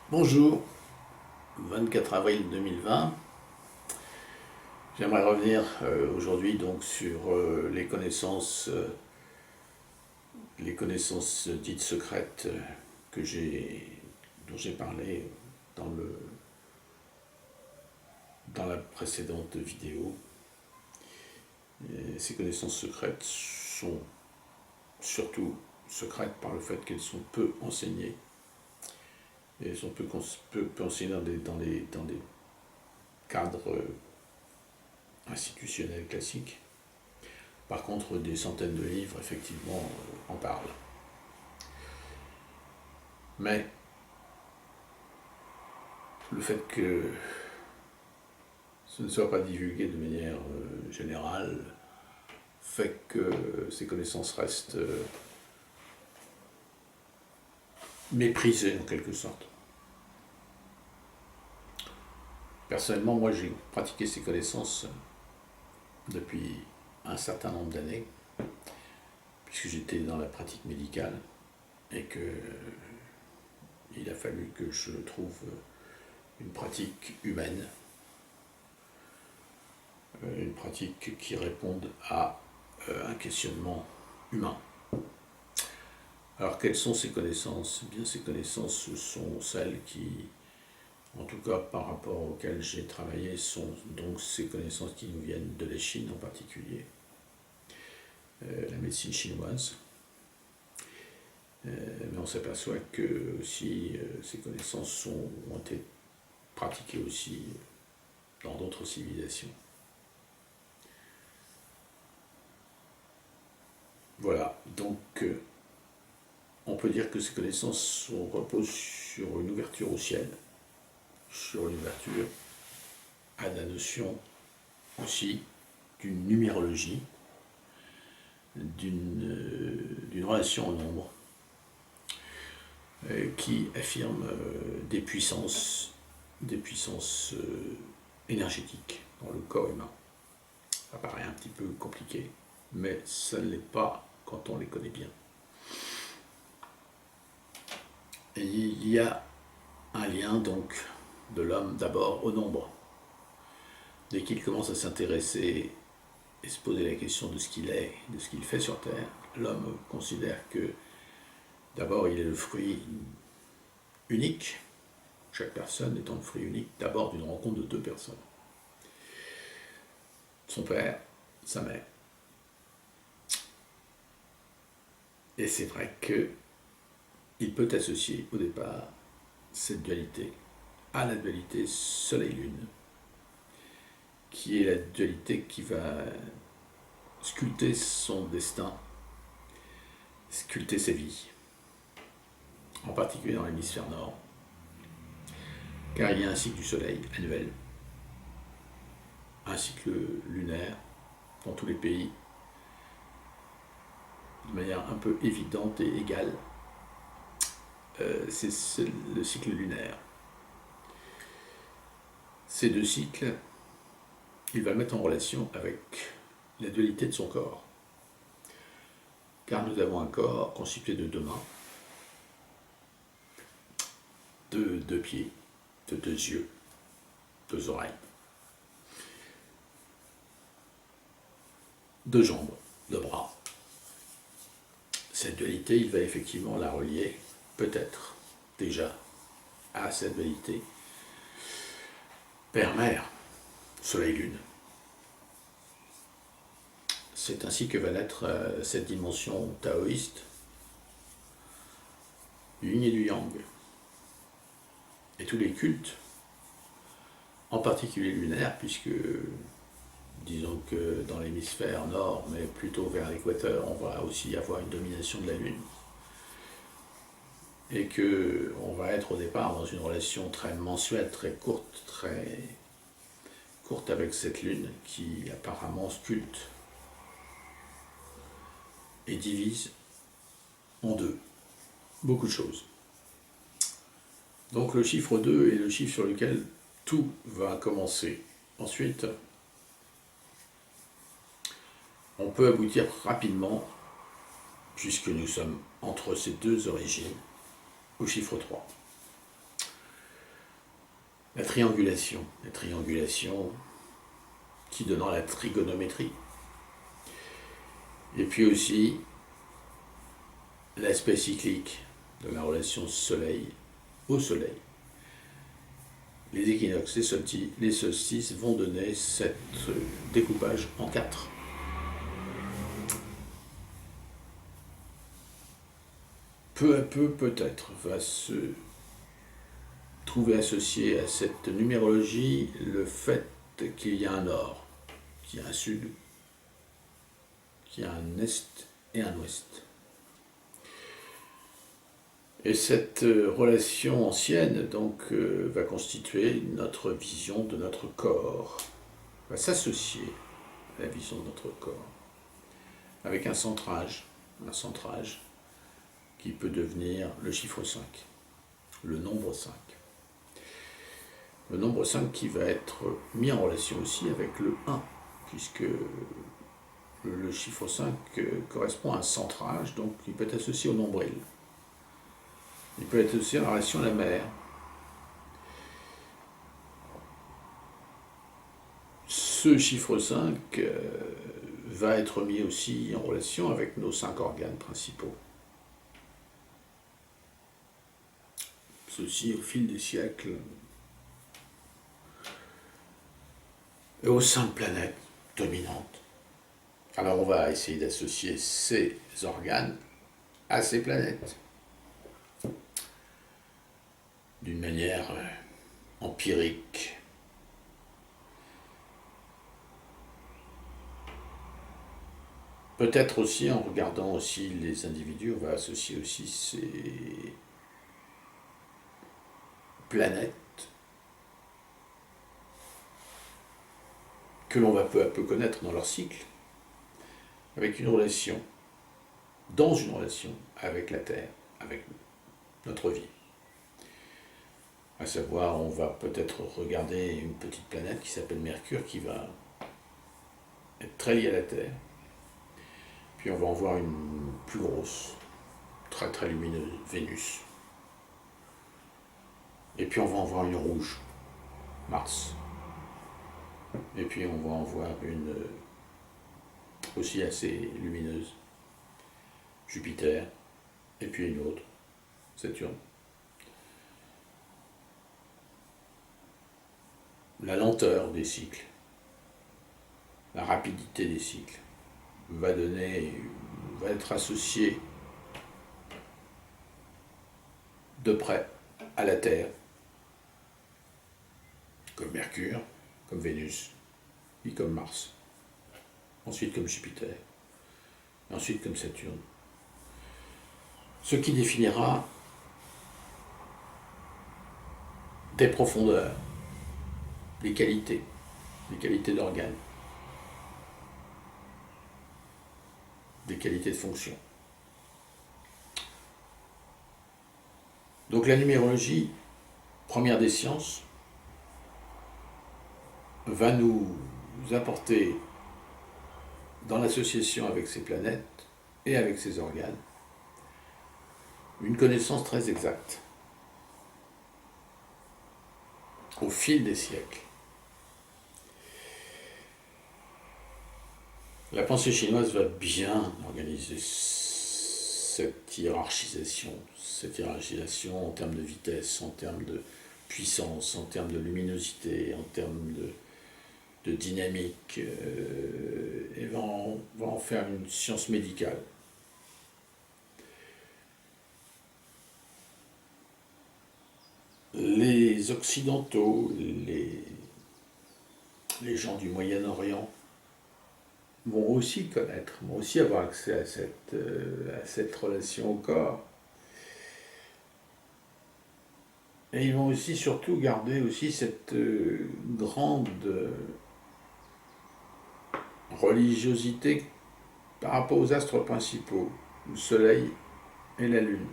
Bonjour, 24 avril 2020. J'aimerais revenir aujourd'hui donc sur les connaissances dites secrètes dont j'ai parlé dans la précédente vidéo. Et ces connaissances secrètes sont surtout secrètes par le fait qu'elles sont peu enseignées. Et elles sont peu enseignées dans des cadres institutionnels classiques. Par contre, des centaines de livres, effectivement, en parlent. Mais le fait que ce ne soit pas divulgué de manière générale fait que ces connaissances restent méprisées en quelque sorte. Personnellement, moi j'ai pratiqué ces connaissances depuis un certain nombre d'années, puisque j'étais dans la pratique médicale et que il a fallu que je trouve une pratique humaine, une pratique qui réponde à un questionnement humain. Alors quelles sont ces connaissances? Eh bien, ces connaissances, ce sont celles qui, en tout cas par rapport auxquelles j'ai travaillé, sont donc ces connaissances qui nous viennent de la Chine en particulier, la médecine chinoise. Mais on s'aperçoit que aussi ces connaissances ont été pratiquées aussi dans d'autres civilisations. Voilà, donc on peut dire que ces connaissances reposent sur une ouverture au ciel, sur une ouverture à la notion aussi d'une numérologie, d'une relation au nombre, qui affirme des puissances énergétiques dans le corps humain. Ça paraît un petit peu compliqué, mais ça ne l'est pas quand on les connaît bien. Et il y a un lien donc de l'homme d'abord au nombre. Dès qu'il commence à s'intéresser et se poser la question de ce qu'il est, de ce qu'il fait sur Terre, l'homme considère que d'abord il est le fruit unique, chaque personne étant le fruit unique d'abord d'une rencontre de deux personnes. Son père, sa mère. Et c'est vrai qu'il peut associer au départ cette dualité à la dualité Soleil-Lune, qui est la dualité qui va sculpter son destin, sculpter sa vie, en particulier dans l'hémisphère nord, car il y a un cycle du Soleil annuel, un cycle lunaire dans tous les pays, de manière un peu évidente et égale. C'est le cycle lunaire. Ces deux cycles, il va le mettre en relation avec la dualité de son corps. Car nous avons un corps constitué de deux mains, de deux pieds, de deux yeux, deux oreilles, deux jambes, deux bras. Cette dualité, il va effectivement la relier, peut-être déjà, à cette dualité Père-Mère, Soleil-Lune. C'est ainsi que va naître cette dimension taoïste, du yin et du yang. Et tous les cultes, en particulier lunaires, puisque disons que dans l'hémisphère nord, mais plutôt vers l'équateur, on va aussi avoir une domination de la Lune. Et qu'on va être au départ dans une relation très mensuelle, très courte avec cette Lune qui apparemment sculpte et divise en deux beaucoup de choses. Donc le chiffre 2 est le chiffre sur lequel tout va commencer. Ensuite, on peut aboutir rapidement, puisque nous sommes entre ces deux origines, au chiffre 3. la triangulation qui donnera la trigonométrie. Et puis aussi l'aspect cyclique de la relation Soleil au Soleil. Les équinoxes, les solstices vont donner cet découpage en 4. Peu à peu, peut-être, va se trouver associé à cette numérologie le fait qu'il y a un nord, qu'il y a un sud, qu'il y a un est et un ouest. Et cette relation ancienne donc va constituer notre vision de notre corps, va s'associer à la vision de notre corps, avec un centrage qui peut devenir le chiffre 5, le nombre 5. Le nombre 5 qui va être mis en relation aussi avec le 1, puisque le chiffre 5 correspond à un centrage, donc il peut être associé au nombril. Il peut être associé en relation à la mer. Ce chiffre 5 va être mis aussi en relation avec nos 5 organes principaux. Ceci au fil des siècles et aux 5 planètes dominantes. Alors on va essayer d'associer ces organes à ces planètes d'une manière empirique. Peut-être aussi en regardant aussi les individus, on va associer aussi ces planètes que l'on va peu à peu connaître dans leur cycle, avec une relation, dans une relation avec la Terre, avec notre vie. À savoir, on va peut-être regarder une petite planète qui s'appelle Mercure, qui va être très liée à la Terre. Puis on va en voir une plus grosse, très très lumineuse, Vénus. Et puis on va en voir une rouge, Mars. Et puis on va en voir une aussi assez lumineuse, Jupiter. Et puis une autre, Saturne. La lenteur des cycles, la rapidité des cycles va être associée de près à la Terre, comme Mercure, comme Vénus, puis comme Mars, ensuite comme Jupiter, et ensuite comme Saturne. Ce qui définira des profondeurs, des qualités d'organes, des qualités de fonction. Donc la numérologie, première des sciences, va nous apporter, dans l'association avec ces planètes et avec ces organes, une connaissance très exacte au fil des siècles. La pensée chinoise va bien organiser cette hiérarchisation en termes de vitesse, en termes de puissance, en termes de luminosité, en termes de dynamique, et va en faire une science médicale. Les Occidentaux, les gens du Moyen-Orient, vont aussi avoir accès à cette relation au corps. Et ils vont aussi surtout garder aussi cette grande religiosité par rapport aux astres principaux, le Soleil et la Lune,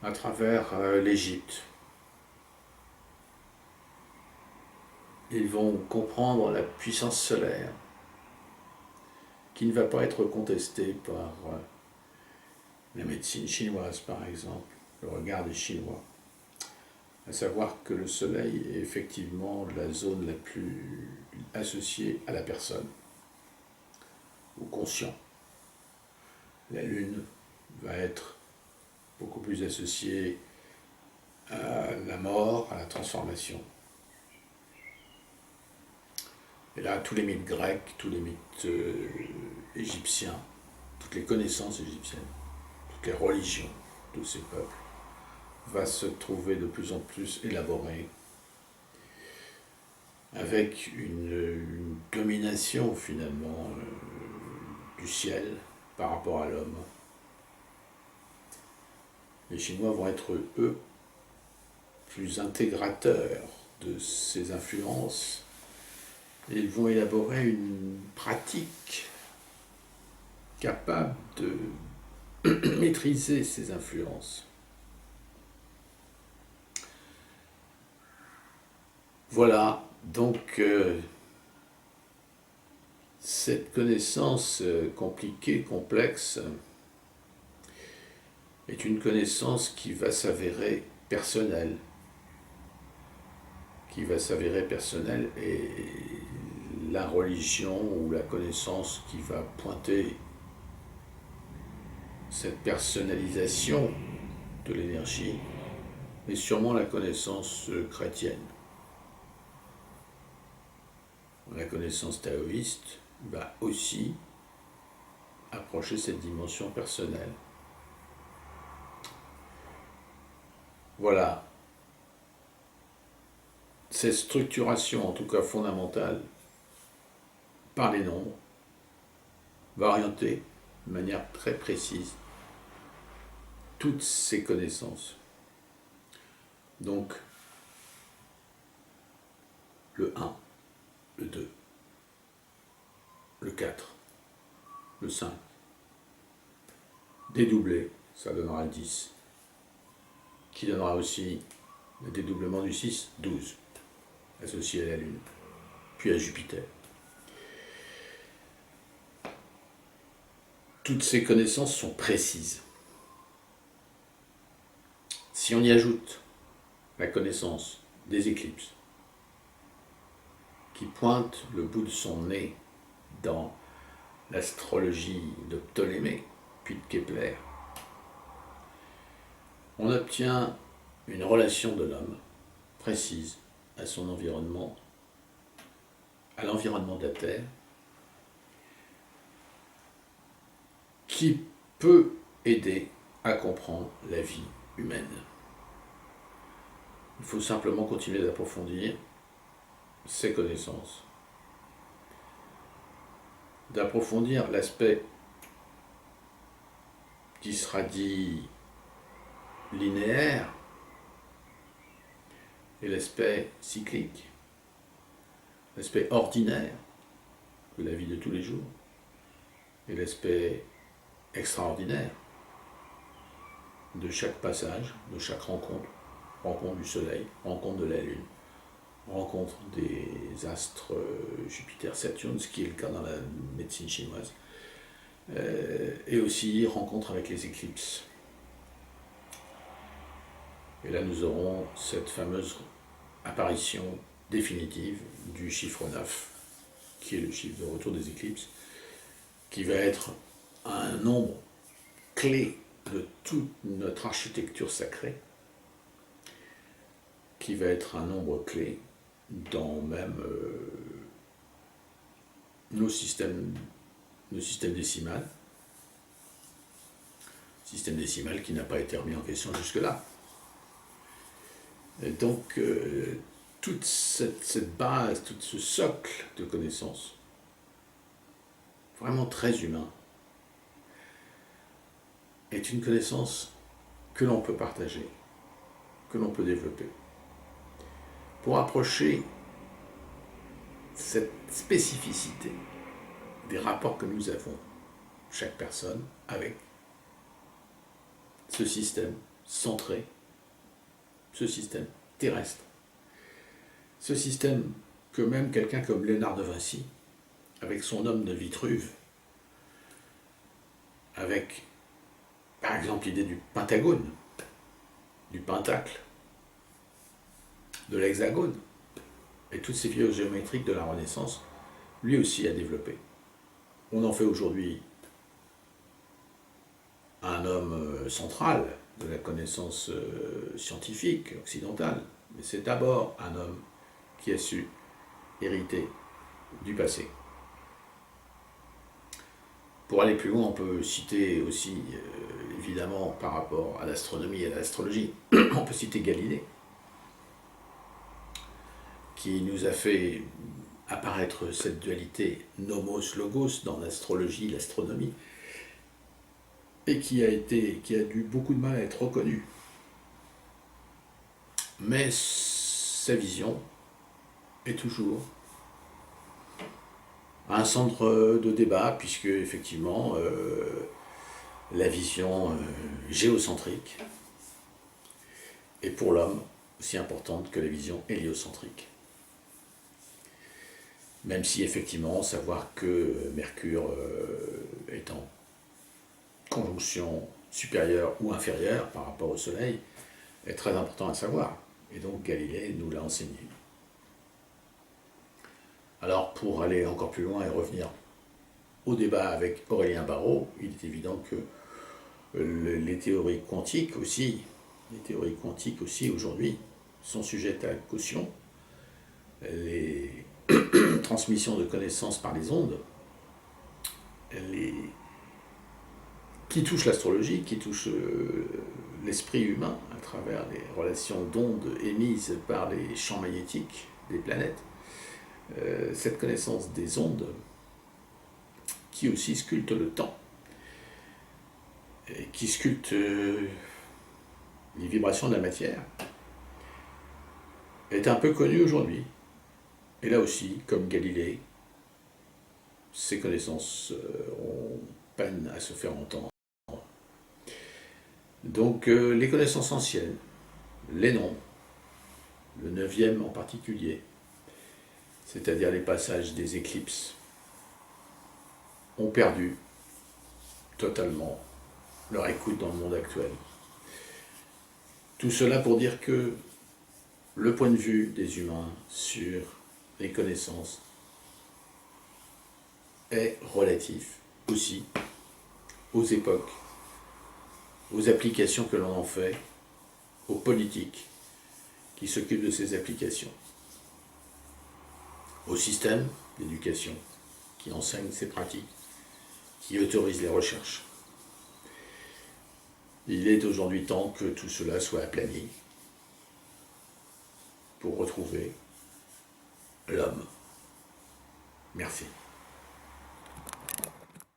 à travers l'Égypte. Ils vont comprendre la puissance solaire, qui ne va pas être contestée par la médecine chinoise, par exemple, le regard des Chinois. à savoir que le Soleil est effectivement la zone la plus associée à la personne, au conscient. La Lune va être beaucoup plus associée à la mort, à la transformation. Et là, tous les mythes grecs, tous les mythes égyptiens, toutes les connaissances égyptiennes, toutes les religions de ces peuples, va se trouver de plus en plus élaborée, avec une domination finalement du ciel par rapport à l'homme. Les Chinois vont être, eux, plus intégrateurs de ces influences, et ils vont élaborer une pratique capable de maîtriser ces influences. Voilà, donc cette connaissance compliquée, complexe, est une connaissance qui va s'avérer personnelle. Et la religion ou la connaissance qui va pointer cette personnalisation de l'énergie est sûrement la connaissance chrétienne. La connaissance taoïste va aussi approcher cette dimension personnelle. Voilà. Cette structuration, en tout cas fondamentale, par les nombres, va orienter de manière très précise toutes ces connaissances. Donc, le 1, le 2, le 4, le 5, dédoublé, ça donnera le 10, qui donnera aussi le dédoublement du 6, 12, associé à la Lune, puis à Jupiter. Toutes ces connaissances sont précises. Si on y ajoute la connaissance des éclipses, qui pointe le bout de son nez dans l'astrologie de Ptolémée, puis de Kepler, on obtient une relation de l'homme précise à son environnement, à l'environnement de la Terre, qui peut aider à comprendre la vie humaine. Il faut simplement continuer d'approfondir ces connaissances, d'approfondir l'aspect qui sera dit linéaire et l'aspect cyclique, l'aspect ordinaire de la vie de tous les jours et l'aspect extraordinaire de chaque passage, de chaque rencontre, rencontre du Soleil, rencontre de la Lune, rencontre des astres Jupiter-Saturne, ce qui est le cas dans la médecine chinoise, et aussi rencontre avec les éclipses. Et là, nous aurons cette fameuse apparition définitive du chiffre 9, qui est le chiffre de retour des éclipses, qui va être un nombre clé de toute notre architecture sacrée, qui va être un nombre clé dans même nos systèmes décimales, système décimal qui n'a pas été remis en question jusque-là. Et donc, toute cette base, tout ce socle de connaissances, vraiment très humain, est une connaissance que l'on peut partager, que l'on peut développer. Pour approcher cette spécificité des rapports que nous avons, chaque personne, avec ce système centré, ce système terrestre, ce système que même quelqu'un comme Léonard de Vinci, avec son homme de Vitruve, avec par exemple l'idée du pentagone, du pentacle, de l'hexagone et toutes ces figures géométriques de la Renaissance, lui aussi a développé. On en fait aujourd'hui un homme central de la connaissance scientifique occidentale, mais c'est d'abord un homme qui a su hériter du passé. Pour aller plus loin, on peut citer aussi, évidemment, par rapport à l'astronomie et à l'astrologie, on peut citer Galilée, qui nous a fait apparaître cette dualité nomos-logos dans l'astrologie, l'astronomie, et qui a eu beaucoup de mal à être reconnu. Mais sa vision est toujours un centre de débat, puisque effectivement la vision géocentrique est pour l'homme aussi importante que la vision héliocentrique. Même si effectivement savoir que Mercure est en conjonction supérieure ou inférieure par rapport au Soleil est très important à savoir. Et donc Galilée nous l'a enseigné. Alors pour aller encore plus loin et revenir au débat avec Aurélien Barraud, il est évident que les théories quantiques aussi aujourd'hui sont sujettes à caution. Les transmissions de connaissances par les ondes, qui touchent l'astrologie, qui touchent l'esprit humain à travers les relations d'ondes émises par les champs magnétiques des planètes. Cette connaissance des ondes qui aussi sculpte le temps, et qui sculpte les vibrations de la matière, est un peu connue aujourd'hui. Et là aussi, comme Galilée, ces connaissances ont peine à se faire entendre. Donc les connaissances anciennes, les nombres, le 9e en particulier, c'est-à-dire les passages des éclipses, ont perdu totalement leur écoute dans le monde actuel. Tout cela pour dire que le point de vue des humains sur les connaissances est relatif aussi aux époques, aux applications que l'on en fait, aux politiques qui s'occupent de ces applications, au système d'éducation qui enseigne ces pratiques, qui autorise les recherches. Il est aujourd'hui temps que tout cela soit aplani pour retrouver l'homme. Merci.